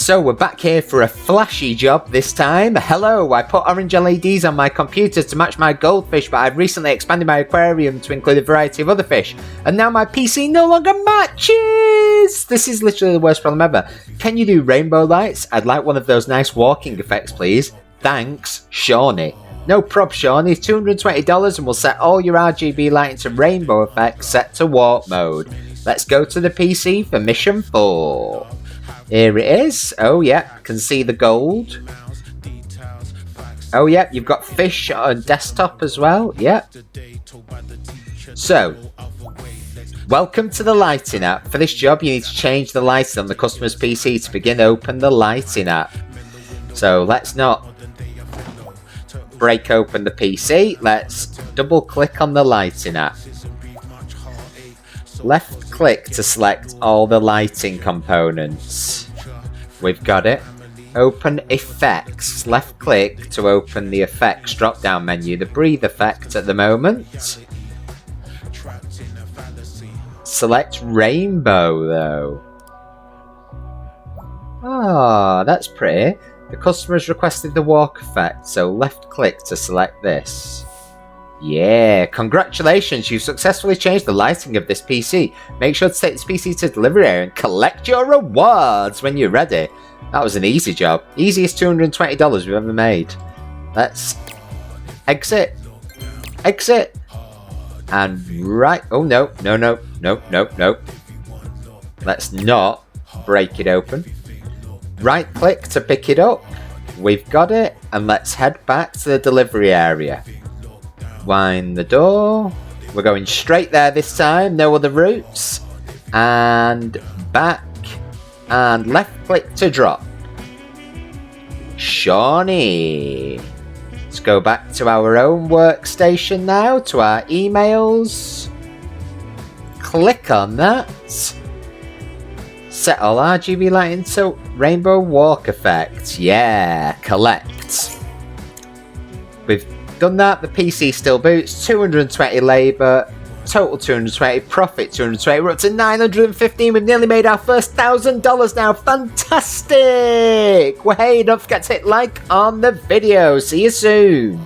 So we're back here for a flashy job this time. Hello, I put orange LEDs on my computer to match my goldfish, but I've recently expanded my aquarium to include a variety of other fish, and now my PC no longer matches! This is literally the worst problem ever. Can you do rainbow lights? I'd like one of those nice walking effects, please. Thanks, Shawnee. No prob, Shawnee. $220 and we'll set all your RGB lighting to rainbow effects set to warp mode. Let's go to the PC for mission 4. Here it is. Oh, yeah. Can see the gold. Oh, yeah. You've got fish on desktop as well. Yeah. So, welcome to the lighting app. For this job, you need to change the lighting on the customer's PC to begin open the lighting app. So, let's not break open the PC. Let's double click on the lighting app. Left click to select all the lighting components. We've got it. Open effects. Left click to open the effects drop down menu. The breathe effect at the moment. Select rainbow though. Ah, that's pretty. The customer has requested the walk effect, so left click to select this. Yeah, congratulations, you've successfully changed the lighting of this PC. Make sure to take this PC to delivery area and collect your rewards when you're ready. That was an easy job. Easiest $220 we've ever made. Let's exit. Exit. And right. Oh, no. No. Let's not break it open. Right click to pick it up. We've got it. And let's head back to the delivery area. Wind the door. We're going straight there this time. No other routes. And back. And left click to drop. Shawnee. Let's go back to our own workstation now. To our emails. Click on that. Set all RGB lighting to rainbow walk effect. Yeah. Collect. We've done that. The PC still boots. 220 labour. Total 220. Profit 220. We're up to 915. We've nearly made our first $1,000 now. Fantastic! Well, hey, don't forget to hit like on the video. See you soon.